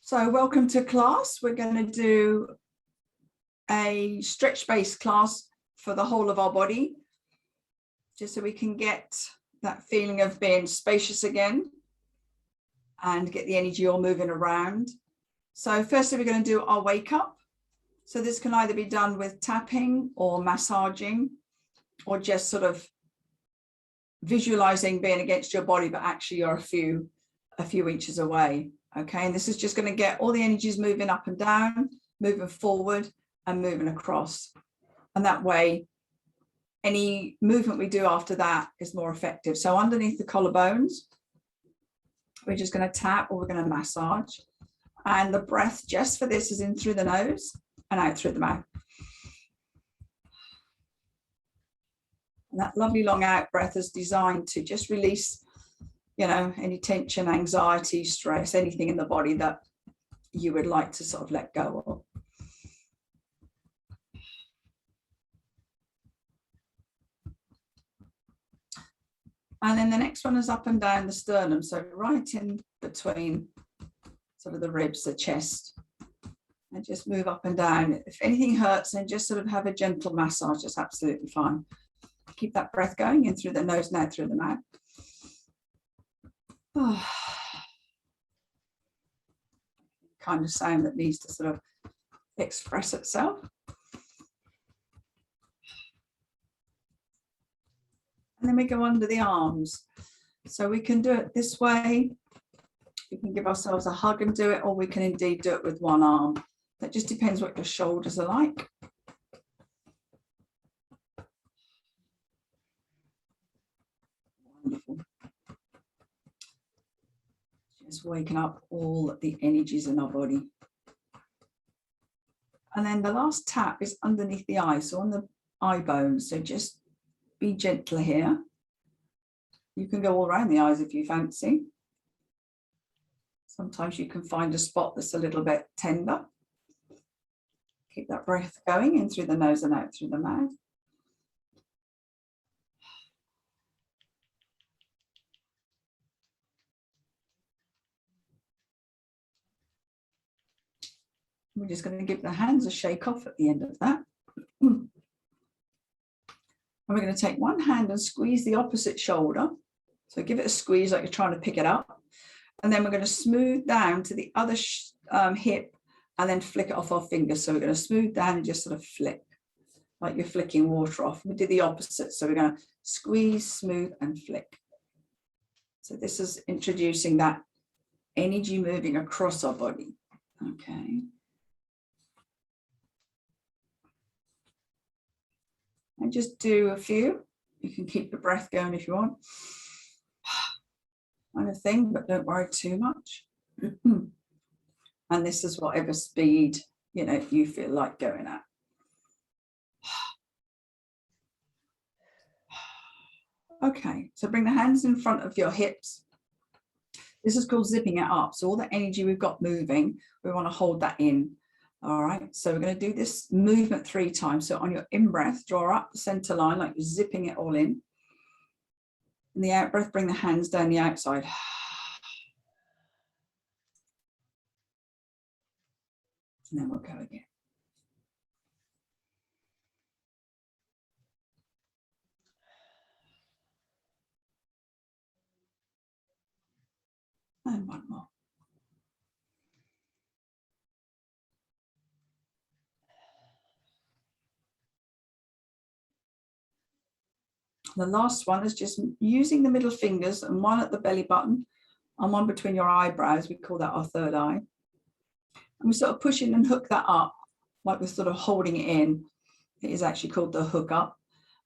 So welcome to class. We're going to do a stretch-based class for the whole of our body, just so we can get that feeling of being spacious again and get the energy all moving around. So firstly, we're going to do our wake up. So this can either be done with tapping or massaging, or just sort of visualizing being against your body, but actually you're a few inches away. Okay, and this is just going to get all the energies moving up and down, moving forward and moving across. And that way, any movement we do after that is more effective. So underneath the collarbones, we're just going to tap or we're going to massage. And the breath just for this is in through the nose and out through the mouth. And that lovely long out breath is designed to just release, you know, any tension, anxiety, stress, anything in the body that you would like to sort of let go of. And then the next one is up and down the sternum. So right in between sort of the ribs, the chest, and just move up and down. If anything hurts, then just sort of have a gentle massage. That's absolutely fine. Keep that breath going in through the nose and out through the mouth. Oh. Kind of sound that needs to sort of express itself. And then we go under the arms. So we can do it this way. We can give ourselves a hug and do it, or we can indeed do it with one arm. That just depends what your shoulders are like. Wonderful. Just waking up all the energies in our body. And then the last tap is underneath the eye, so on the eye bones. So just be gentle here. You can go all around the eyes if you fancy. Sometimes you can find a spot that's a little bit tender. Keep that breath going in through the nose and out through the mouth. We're just going to give the hands a shake off at the end of that. And we're going to take one hand and squeeze the opposite shoulder. So give it a squeeze like you're trying to pick it up. And then we're going to smooth down to the other hip and then flick it off our fingers. So we're going to smooth down and just sort of flick, like you're flicking water off. We do the opposite. So we're going to squeeze, smooth and flick. So this is introducing that energy moving across our body. Okay. And just do a few. You can keep the breath going if you want. Kind of thing, but don't worry too much. And this is whatever speed, you know, you feel like going at. Okay, so bring the hands in front of your hips. This is called zipping it up. So all the energy we've got moving, we want to hold that in. All right, so we're going to do this movement 3 times. So on your in-breath, draw up the center line like you're zipping it all in. In the out-breath, bring the hands down the outside. And then we'll go again. And one more. The last one is just using the middle fingers and one at the belly button and one between your eyebrows. We call that our third eye. And we sort of push in and hook that up, like we're sort of holding it in. It is actually called the hook up.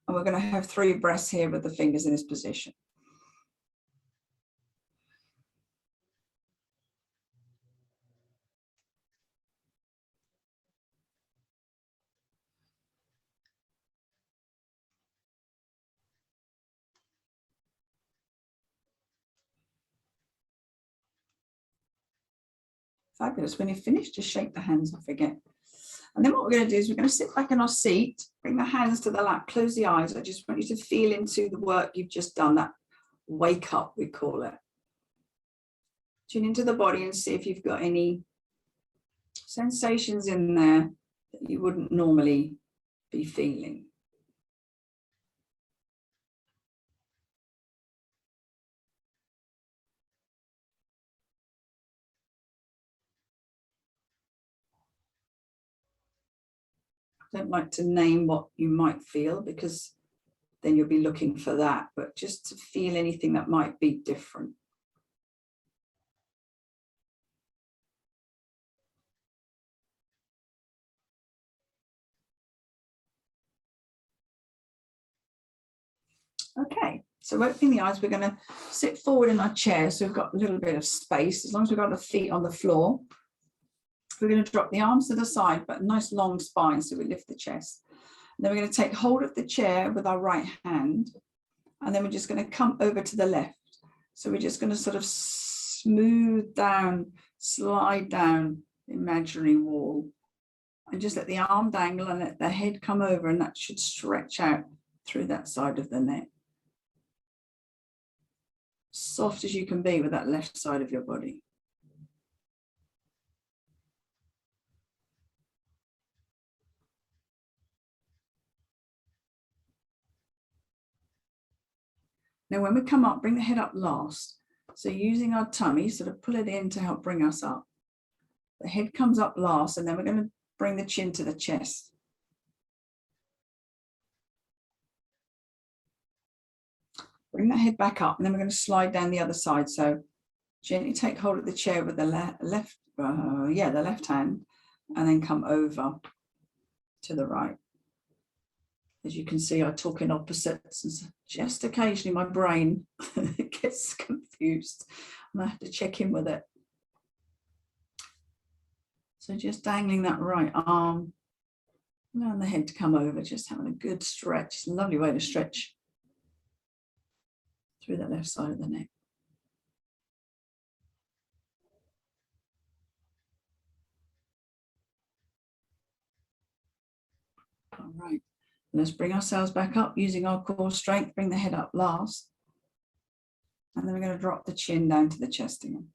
And we're going to have 3 breaths here with the fingers in this position. Fabulous. When you finish, just shake the hands off again. And then what we're going to do is we're going to sit back in our seat, bring the hands to the lap, close the eyes. I just want you to feel into the work you've just done, that wake up, we call it. Tune into the body and see if you've got any Sensations in there that you wouldn't normally be feeling. I don't like to name what you might feel because then you'll be looking for that, but just to feel anything that might be different. Okay, so opening the eyes, we're going to sit forward in our chair. So we've got a little bit of space. As long as we've got the feet on the floor, we're going to drop the arms to the side, but a nice long spine. So we lift the chest. And then we're going to take hold of the chair with our right hand. And then we're just going to come over to the left. So we're just going to sort of smooth down, slide down the imaginary wall. And just let the arm dangle and let the head come over, and that should stretch out through that side of the neck. Soft as you can be with that left side of your body. Now when we come up, bring the head up last. So using our tummy, sort of pull it in to help bring us up. The head comes up last, and then we're going to bring the chin to the chest. Bring that head back up, and then we're going to slide down the other side. So gently take hold of the chair with the the left hand, and then come over to the right. As you can see, I talk in opposites, and just occasionally my brain gets confused, and I have to check in with it. So just dangling that right arm, allowing the head to come over, just having a good stretch. It's a lovely way to stretch through that left side of the neck. All right, let's bring ourselves back up using our core strength. Bring the head up last. And then we're going to drop the chin down to the chest again.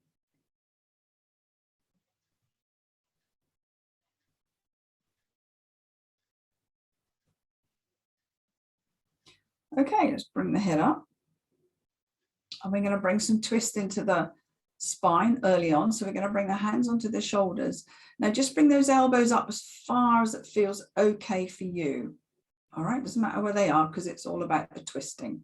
Okay, let's bring the head up. And we're going to bring some twist into the spine early on. So we're going to bring the hands onto the shoulders. Now just bring those elbows up as far as it feels okay for you. All right, doesn't matter where they are because it's all about the twisting.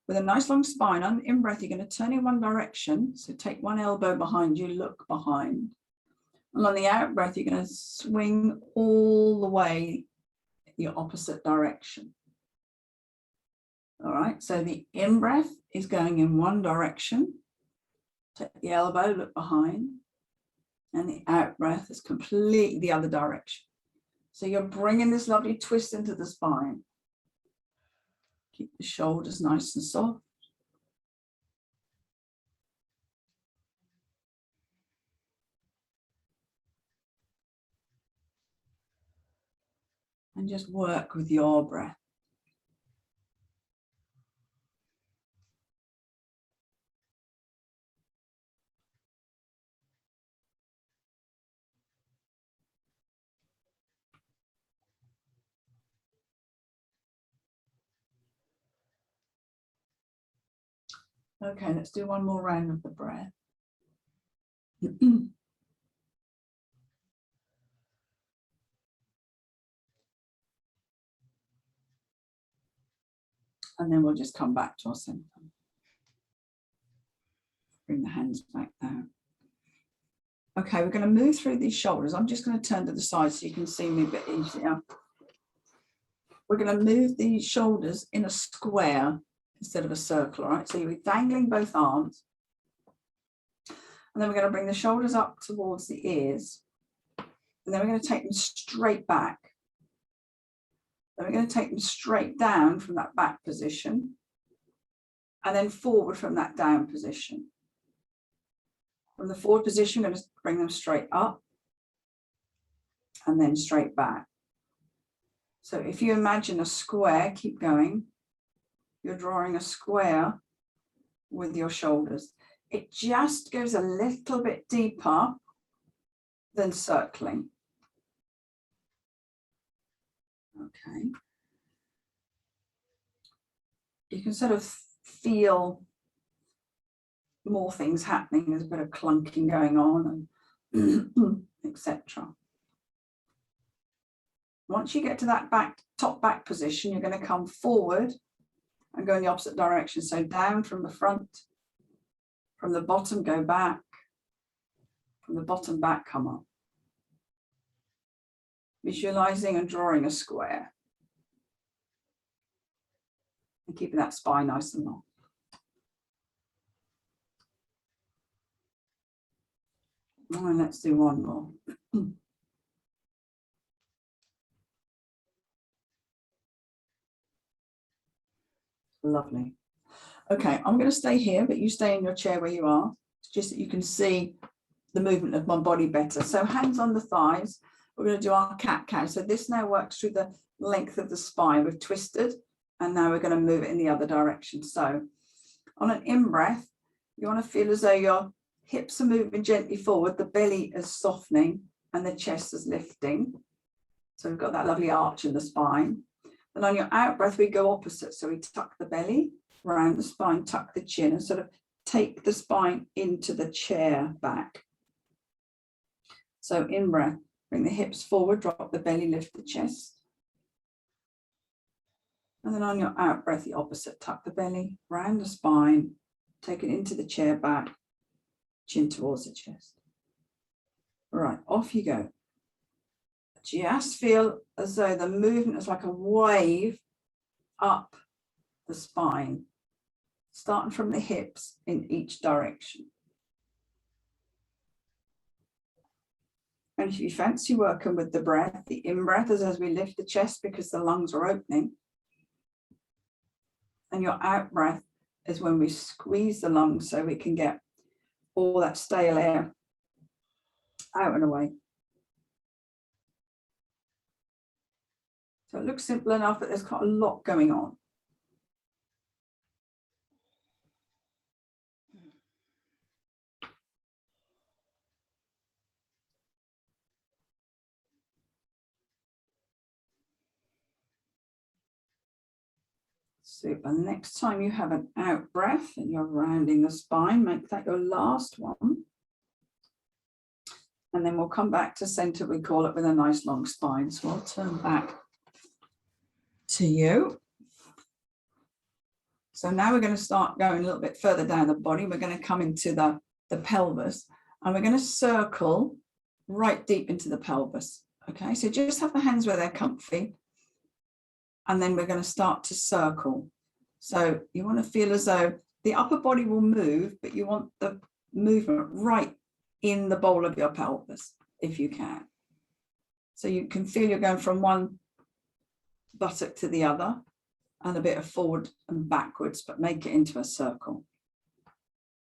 With a nice long spine, on the in-breath, you're going to turn in one direction. So take one elbow behind you, look behind. And on the out-breath, you're going to swing all the way the opposite direction. All right, so the in-breath is going in one direction. Take the elbow, look behind. And the out-breath is completely the other direction. So you're bringing this lovely twist into the spine. Keep the shoulders nice and soft. And just work with your breath. Okay, let's do one more round of the breath. And then we'll just come back to our center. Bring the hands back down. Okay, we're going to move through these shoulders. I'm just going to turn to the side so you can see me a bit easier. We're going to move the shoulders in a square instead of a circle, all right? So you're dangling both arms. And then we're going to bring the shoulders up towards the ears. And then we're going to take them straight back. Then we're going to take them straight down from that back position. And then forward from that down position. From the forward position, we're going to bring them straight up. And then straight back. So if you imagine a square, keep going. You're drawing a square with your shoulders. It just goes a little bit deeper then circling. Okay. You can sort of feel more things happening. There's a bit of clunking going on, and etc. Once you get to that top back position, you're going to come forward and go in the opposite direction. So down from the front, from the bottom, go back, from the bottom back, come up. Visualizing and drawing a square. And keeping that spine nice and long. And let's do one more. Lovely. Okay, I'm going to stay here, but you stay in your chair where you are. It's just that you can see the movement of my body better. So hands on the thighs. We're going to do our cat-cow. So this now works through the length of the spine. We've twisted, and now we're going to move it in the other direction. So on an in-breath, you want to feel as though your hips are moving gently forward, the belly is softening, and the chest is lifting. So we've got that lovely arch in the spine. And on your out breath, we go opposite. So we tuck the belly around the spine, tuck the chin, and sort of take the spine into the chair back. So in breath, bring the hips forward, drop the belly, lift the chest. And then on your out breath, the opposite, tuck the belly, round the spine, take it into the chair back, chin towards the chest. All right, off you go. Just feel as though the movement is like a wave up the spine, starting from the hips in each direction. And if you fancy working with the breath, the in-breath is as we lift the chest because the lungs are opening. And your out-breath is when we squeeze the lungs so we can get all that stale air out and away. So it looks simple enough, but there's quite a lot going on. Super. Next time you have an out breath and you're rounding the spine, make that your last one. And then we'll come back to center, we call it, with a nice long spine. So I'll turn back to you. So now we're going to start going a little bit further down the body. We're going to come into the pelvis, and we're going to circle right deep into the pelvis. Okay, so just have the hands where they're comfy. And then we're going to start to circle. So you want to feel as though the upper body will move, but you want the movement right in the bowl of your pelvis, if you can. So you can feel you're going from one buttock to the other, and a bit of forward and backwards, but make it into a circle.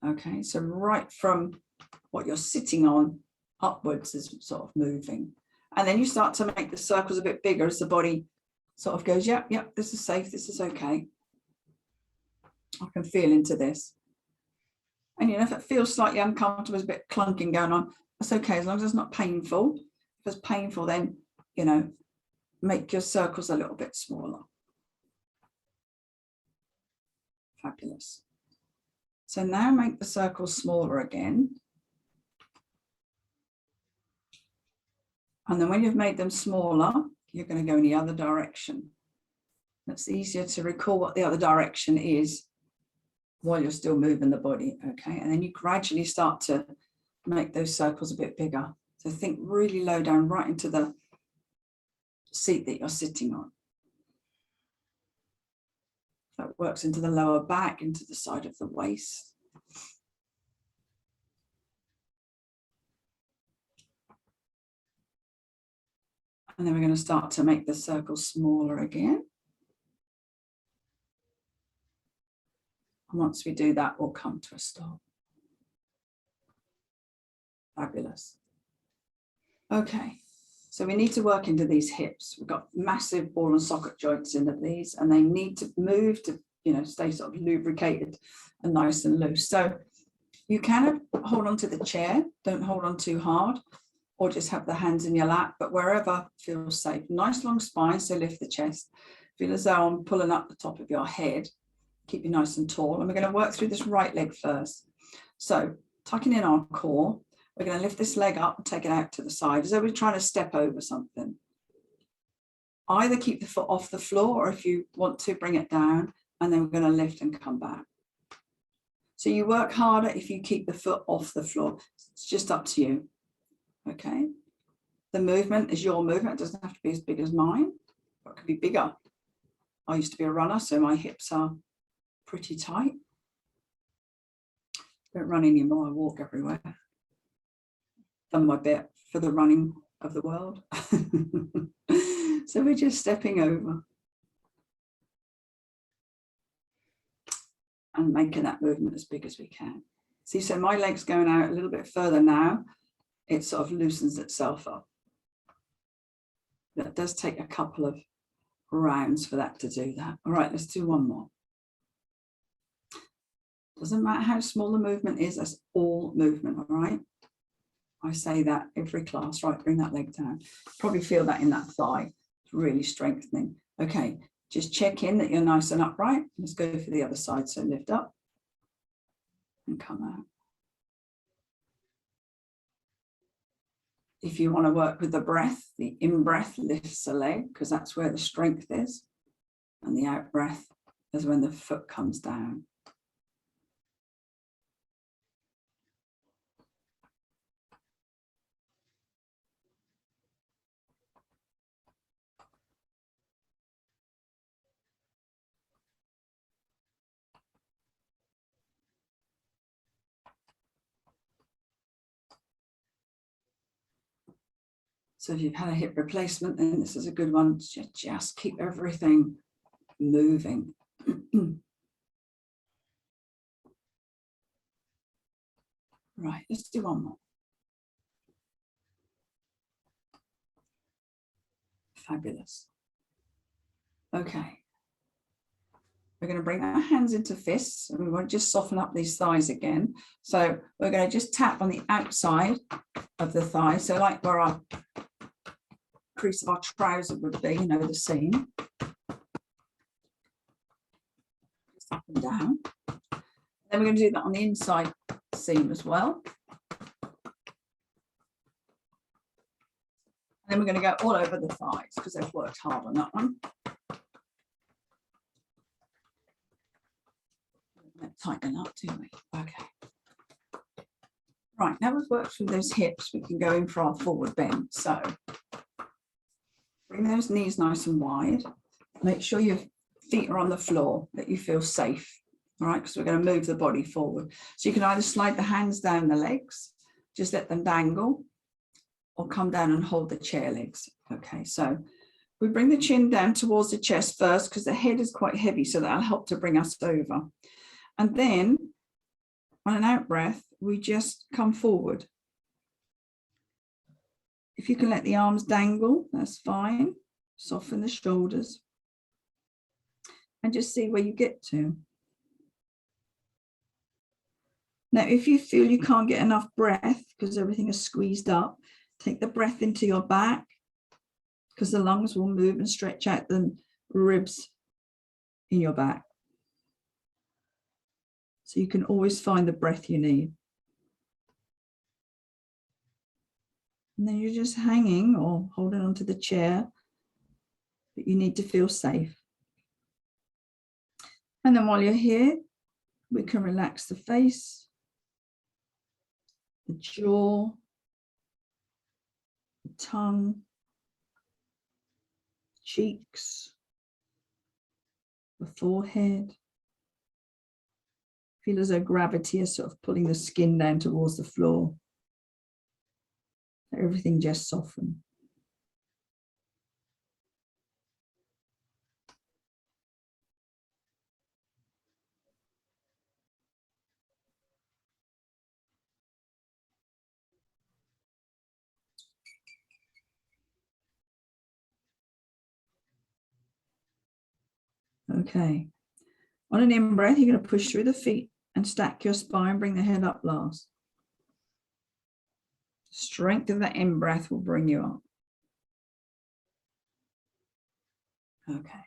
Okay, so right from what you're sitting on upwards is sort of moving. And then you start to make the circles a bit bigger as the body sort of goes, yep, this is safe, this is okay. I can feel into this. And you know, if it feels slightly uncomfortable, there's a bit of clunking going on, that's okay, as long as it's not painful. If it's painful, then, you know, make your circles a little bit smaller. Fabulous. So now make the circles smaller again. And then when you've made them smaller, you're going to go in the other direction. It's easier to recall what the other direction is while you're still moving the body, okay? And then you gradually start to make those circles a bit bigger. So think really low down, right into the seat that you're sitting on. That works into the lower back, into the side of the waist. And then we're going to start to make the circle smaller again. And once we do that, we'll come to a stop. Fabulous. Okay, so we need to work into these hips. We've got massive ball and socket joints into these, and they need to move to, you know, stay sort of lubricated and nice and loose. So you can hold on to the chair, don't hold on too hard. or just have the hands in your lap, but wherever feels safe. Nice long spine, so lift the chest. Feel as though I'm pulling up the top of your head. Keep you nice and tall. And we're going to work through this right leg first. So tucking in our core, we're going to lift this leg up and take it out to the side as though we're trying to step over something. Either keep the foot off the floor, or if you want to, bring it down, and then we're going to lift and come back. So you work harder if you keep the foot off the floor. It's just up to you. Okay. The movement is your movement. It doesn't have to be as big as mine, but it could be bigger. I used to be a runner, so my hips are pretty tight. Don't run anymore, I walk everywhere. Done my bit for the running of the world. So we're just stepping over and making that movement as big as we can. See, so my leg's going out a little bit further now. It sort of loosens itself up. That does take a couple of rounds for that to do that. All right, let's do one more. Doesn't matter how small the movement is, that's all movement, all right? I say that every class, right? Bring that leg down. Probably feel that in that thigh. It's really strengthening. Okay, just check in that you're nice and upright. Let's go for the other side. So lift up and come out. If you want to work with the breath, the in-breath lifts the leg because that's where the strength is. And the out-breath is when the foot comes down. So if you've had a hip replacement, then this is a good one to just keep everything moving. Right, let's do one more. Fabulous. Okay. We're going to bring our hands into fists, and we want to just soften up these thighs again. So we're going to just tap on the outside of the thigh. So like where our crease of our trouser would be, you know, the seam. Just up and down. Then we're going to do that on the inside seam as well. And then we're going to go all over the thighs because they've worked hard on that one. Tighten up, do we? Okay. Right, now we've worked through those hips, we can go in for our forward bend. So bring those knees nice and wide. Make sure your feet are on the floor, that you feel safe. All right, because we're going to move the body forward. So you can either slide the hands down the legs, just let them dangle, or come down and hold the chair legs. Okay, so we bring the chin down towards the chest first because the head is quite heavy, so that'll help to bring us over. And then on an out breath, we just come forward. If you can let the arms dangle, that's fine. Soften the shoulders. And just see where you get to. Now, if you feel you can't get enough breath because everything is squeezed up, take the breath into your back because the lungs will move and stretch out the ribs in your back. So you can always find the breath you need. And then you're just hanging or holding onto the chair, but you need to feel safe. And then while you're here, we can relax the face, the jaw, the tongue, cheeks, the forehead. Feel as though gravity is sort of pulling the skin down towards the floor. Everything just soften. Okay. On an in breath, you're going to push through the feet and stack your spine, bring the head up last. Strength of that in-breath will bring you up. Okay,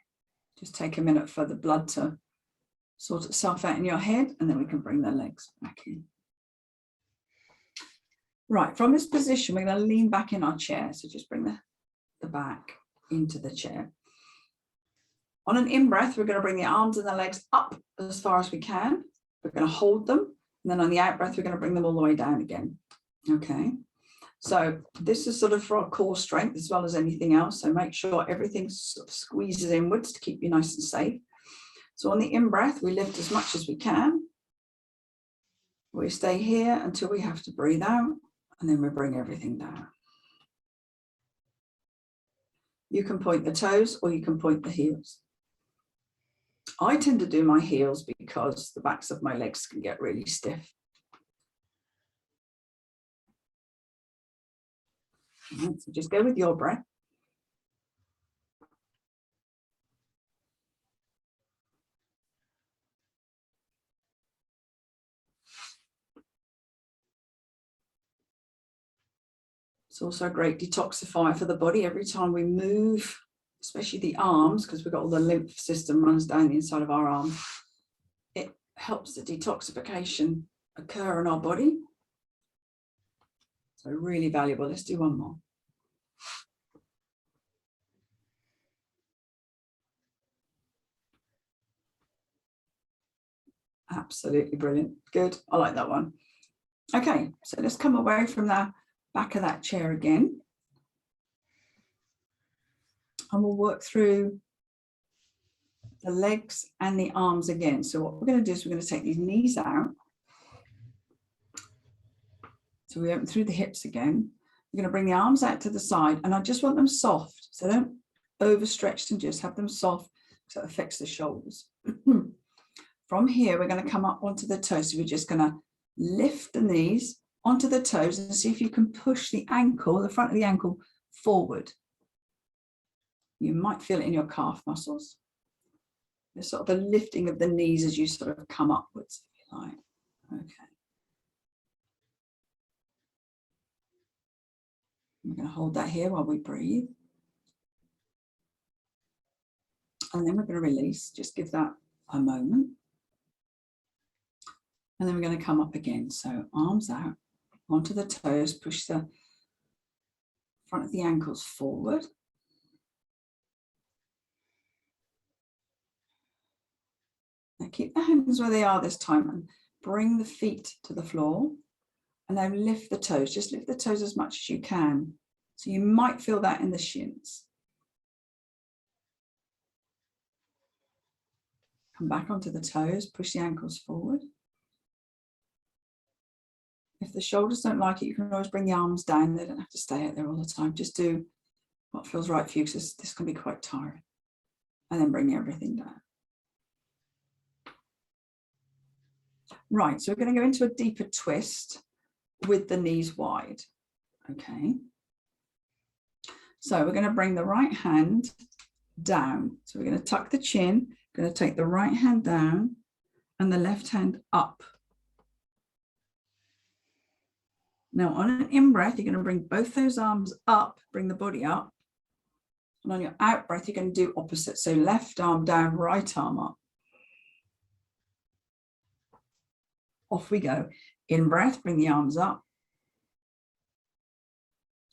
just take a minute for the blood to sort itself out in your head, and then we can bring the legs back in. Right, from this position, we're going to lean back in our chair. So just bring the back into the chair. On an in-breath, we're going to bring the arms and the legs up as far as we can. We're going to hold them. And then on the out-breath, we're going to bring them all the way down again. Okay. So this is sort of for our core strength as well as anything else. So make sure everything sort of squeezes inwards to keep you nice and safe. So on the in-breath, we lift as much as we can. We stay here until we have to breathe out, and then we bring everything down. You can point the toes or you can point the heels. I tend to do my heels because the backs of my legs can get really stiff. Right, so just go with your breath. It's also a great detoxifier for the body. Every time we move, especially the arms, because we've got all the lymph system runs down the inside of our arms, it helps the detoxification occur in our body. So really valuable. Let's do one more. Absolutely brilliant. Good. I like that one. Okay, so let's come away from the back of that chair again. And we'll work through the legs and the arms again. So what we're going to do is we're going to take these knees out. So we open through the hips again. We're going to bring the arms out to the side, and I just want them soft. So don't overstretch them, just have them soft so it affects the shoulders. From here, we're going to come up onto the toes. So we're just going to lift the knees onto the toes and see if you can push the ankle, the front of the ankle, forward. You might feel it in your calf muscles. There's sort of a lifting of the knees as you sort of come upwards, if you like. Okay. We're going to hold that here while we breathe. And then we're going to release. Just give that a moment. And then we're going to come up again. So arms out onto the toes, push the front of the ankles forward. Now keep the hands where they are this time and bring the feet to the floor. And then lift the toes. Just lift the toes as much as you can. So you might feel that in the shins. Come back onto the toes, push the ankles forward. If the shoulders don't like it, you can always bring the arms down. They don't have to stay out there all the time. Just do what feels right for you, because this can be quite tiring. And then bring everything down. Right, so we're going to go into a deeper twist with the knees wide. Okay. So we're going to bring the right hand down. So we're going to tuck the chin, going to take the right hand down and the left hand up. Now on an in-breath, you're going to bring both those arms up, bring the body up. And on your out-breath, you're going to do opposite. So left arm down, right arm up. Off we go. In-breath, bring the arms up.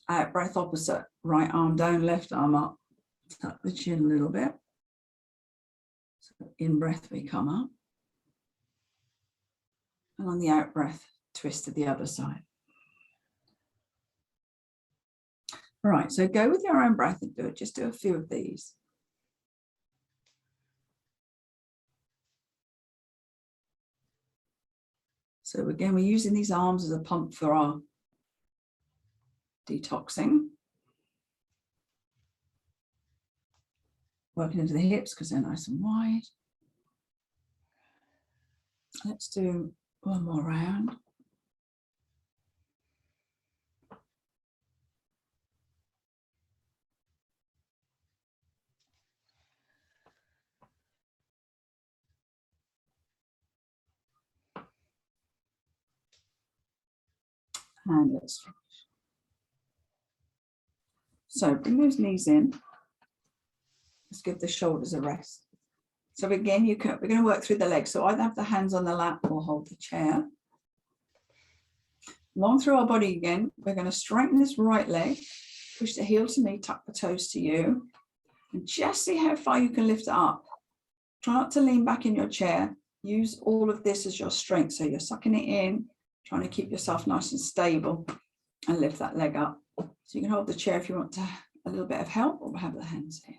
Out-breath, opposite. Right arm down, left arm up. Tuck the chin a little bit. So in-breath, we come up. And on the out-breath, twist to the other side. All right, so go with your own breath and do it. Just do a few of these. So again, we're using these arms as a pump for our detoxing. Working into the hips because they're nice and wide. Let's do one more round. And let's finish. So bring those knees in. Let's give the shoulders a rest. So again, we're going to work through the legs. So either have the hands on the lap or hold the chair. Long through our body again. We're going to straighten this right leg. Push the heel to me, tuck the toes to you. And just see how far you can lift it up. Try not to lean back in your chair. Use all of this as your strength. So you're sucking it in, trying to keep yourself nice and stable and lift that leg up. So you can hold the chair if you want a little bit of help, or have the hands here.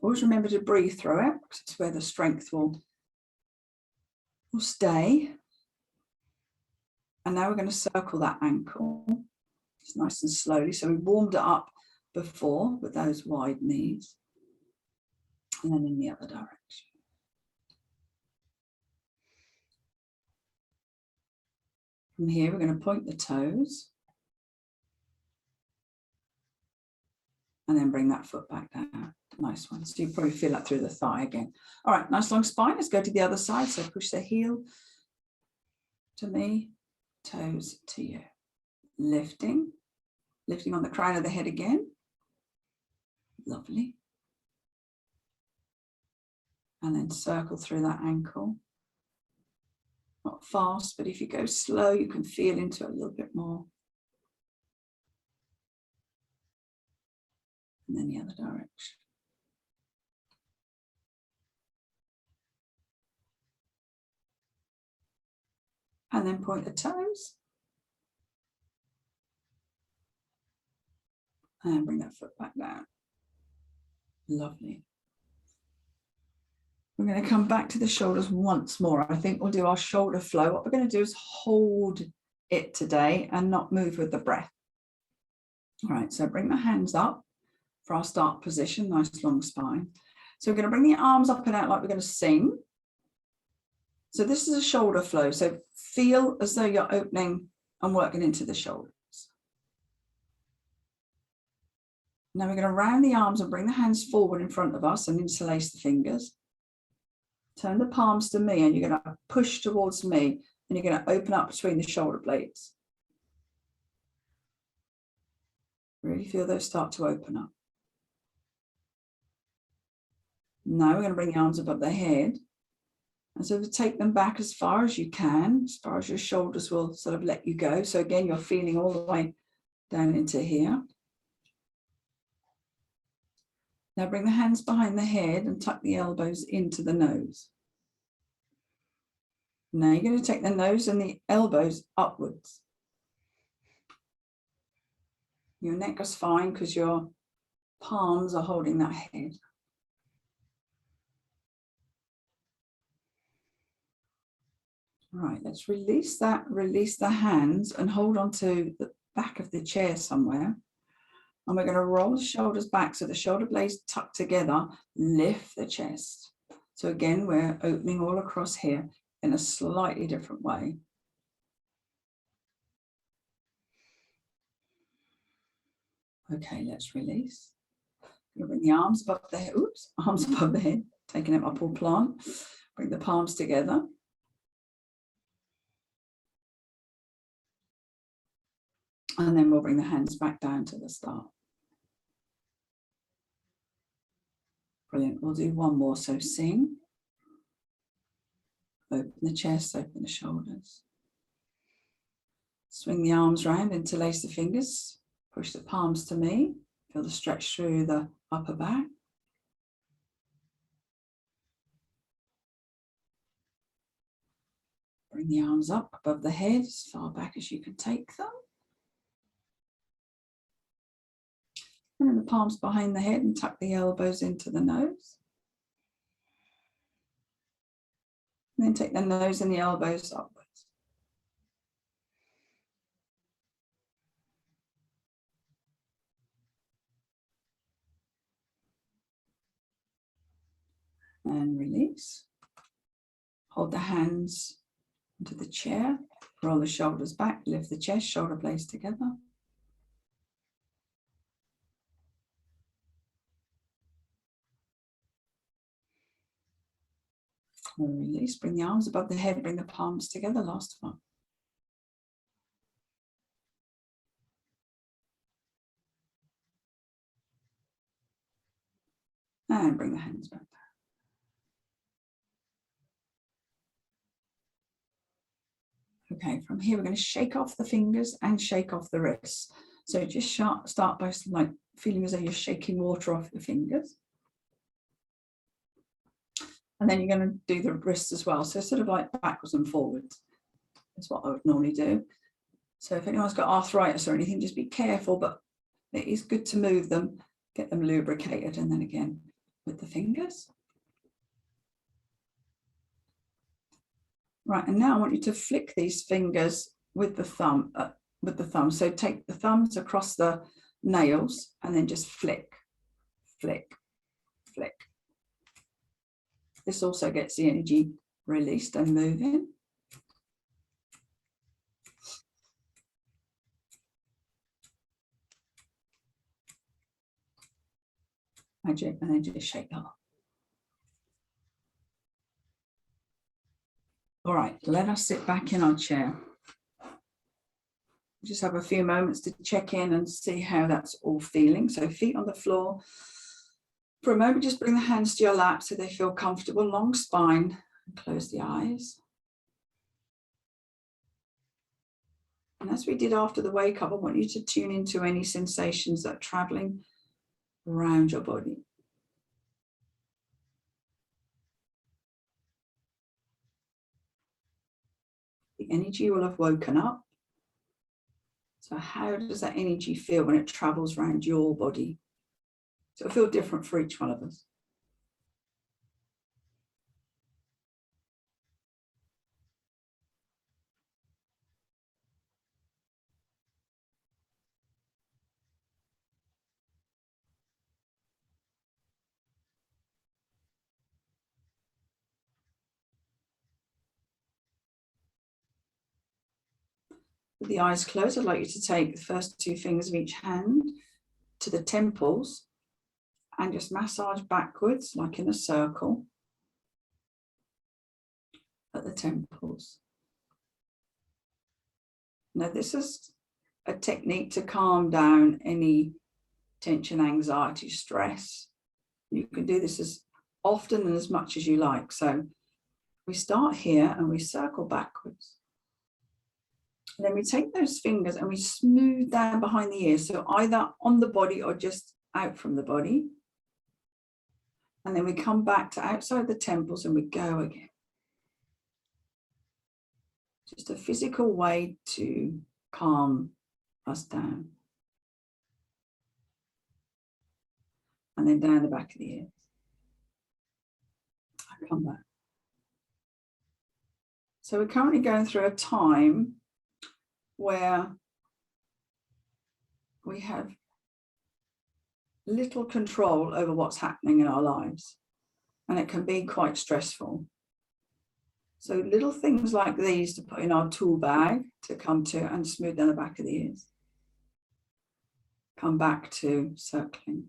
Always remember to breathe through it, because it's where the strength will stay. And now we're going to circle that ankle. It's nice and slowly. So we warmed it up before with those wide knees. And then in the other direction. From here, we're going to point the toes. And then bring that foot back down. Nice one. So you probably feel that through the thigh again. All right, nice long spine. Let's go to the other side. So push the heel to me, toes to you. Lifting on the crown of the head again. Lovely. And then circle through that ankle. Not fast, but if you go slow, you can feel into it a little bit more. And then the other direction. And then point the toes. And bring that foot back down. Lovely. We're going to come back to the shoulders once more. I think we'll do our shoulder flow. What we're going to do is hold it today and not move with the breath. All right, so bring the hands up for our start position, nice long spine. So we're going to bring the arms up and out like we're going to sing. So this is a shoulder flow. So feel as though you're opening and working into the shoulders. Now we're going to round the arms and bring the hands forward in front of us and interlace the fingers. Turn the palms to me and you're going to push towards me and you're going to open up between the shoulder blades. Really feel those start to open up. Now we're going to bring the arms above the head. And so take them back as far as you can, as far as your shoulders will sort of let you go. So again, you're feeling all the way down into here. Now bring the hands behind the head and tuck the elbows into the nose. Now you're going to take the nose and the elbows upwards. Your neck is fine because your palms are holding that head. Right, let's release that, release the hands and hold on to the back of the chair somewhere. And we're going to roll the shoulders back so the shoulder blades tuck together, lift the chest. So again, we're opening all across here in a slightly different way. Okay, let's release. We'll bring the arms above the head, arms above the head, taking out my pull plant. Bring the palms together. And then we'll bring the hands back down to the start. Brilliant. We'll do one more. So sing. Open the chest, open the shoulders. Swing the arms round, interlace the fingers. Push the palms to me. Feel the stretch through the upper back. Bring the arms up above the head, as far back as you can take them. And then the palms behind the head and tuck the elbows into the nose. And then take the nose and the elbows upwards. And release. Hold the hands into the chair. Roll the shoulders back, lift the chest, shoulder blades together. And release, bring the arms above the head, bring the palms together, last one. And bring the hands back down. Okay, from here we're going to shake off the fingers and shake off the wrists. So just start by like feeling as though you're shaking water off your fingers. And then you're going to do the wrists as well. So sort of like backwards and forwards is what I would normally do. So if anyone's got arthritis or anything, just be careful, but it is good to move them, get them lubricated, and then again with the fingers. Right, and now I want you to flick these fingers with the thumb. So take the thumbs across the nails and then just flick, flick, flick. This also gets the energy released and moving. Magic, and then just shake that off. All right, let us sit back in our chair. Just have a few moments to check in and see how that's all feeling. So feet on the floor. For a moment, just bring the hands to your lap so they feel comfortable, long spine, and close the eyes. And as we did after the wake up, I want you to tune into any sensations that are traveling around your body. The energy will have woken up. So how does that energy feel when it travels around your body? So it'll feel different for each one of us. With the eyes closed, I'd like you to take the first two fingers of each hand to the temples and just massage backwards, like in a circle, at the temples. Now, this is a technique to calm down any tension, anxiety, stress. You can do this as often and as much as you like. So we start here and we circle backwards. And then we take those fingers and we smooth down behind the ears. So either on the body or just out from the body. And then we come back to outside the temples and we go again. Just a physical way to calm us down. And then down the back of the ears. I come back. So we're currently going through a time where we have little control over what's happening in our lives, and it can be quite stressful. So little things like these to put in our tool bag to come to and smooth down the back of the ears. Come back to circling.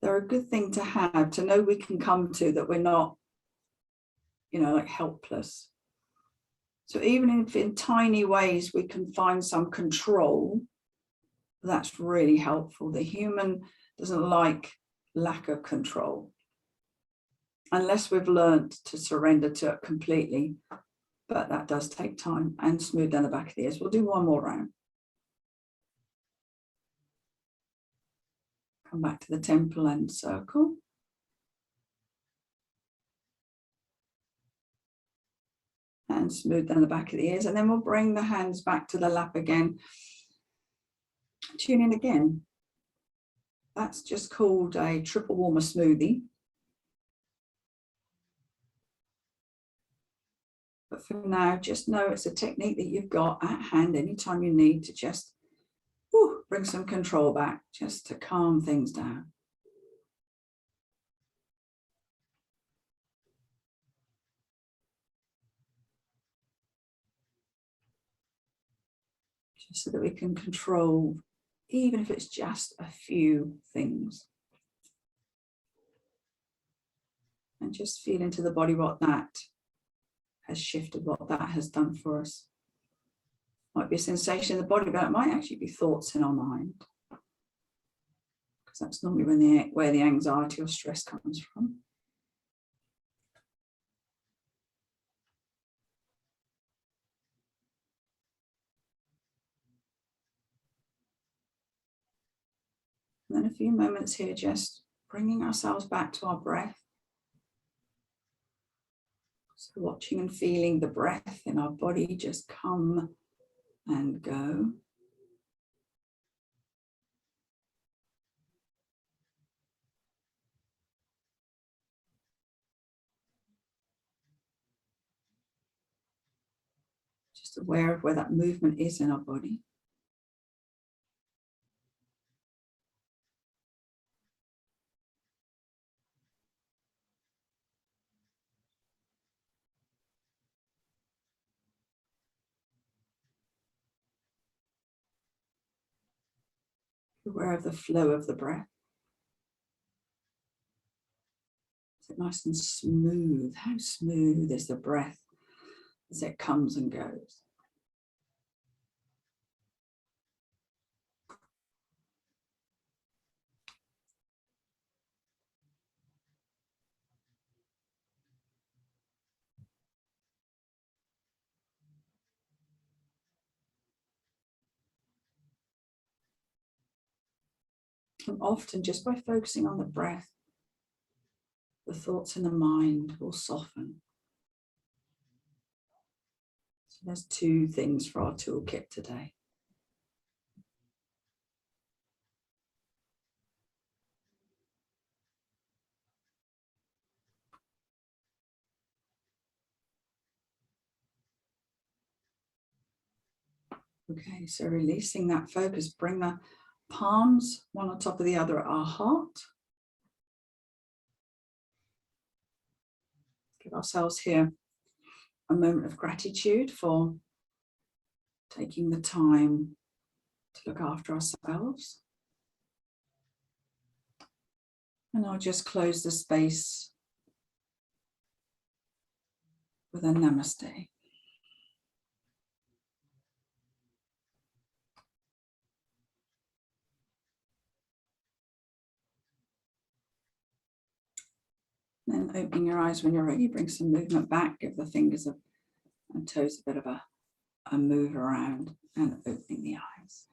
They're a good thing to have, to know we can come to, that we're not, like helpless. So even if in tiny ways we can find some control, that's really helpful. The human doesn't like lack of control unless we've learned to surrender to it completely, but that does take time. And smooth down the back of the ears. We'll do one more round. Come back to the temple and circle. And smooth down the back of the ears. And then we'll bring the hands back to the lap again. Tune in again. That's just called a triple warmer smoothie. But for now, just know it's a technique that you've got at hand anytime you need to just bring some control back, just to calm things down. Just so that we can control, even if it's just a few things. And just feel into the body what that has shifted, what that has done for us. Might be a sensation in the body, but it might actually be thoughts in our mind. because that's normally where the anxiety or stress comes from. And then a few moments here, just bringing ourselves back to our breath. So watching and feeling the breath in our body just come and go. Just aware of where that movement is in our body. Aware of the flow of the breath. Is it nice and smooth? How smooth is the breath as it comes and goes? And often just by focusing on the breath, the thoughts in the mind will soften. So there's 2 things for our toolkit today. Okay, so releasing that focus, bring the palms one on top of the other at our heart. Give ourselves here a moment of gratitude for taking the time to look after ourselves. And I'll just close the space with a namaste. Then opening your eyes when you're ready, bring some movement back, give the fingers and toes a bit of a move around and opening the eyes.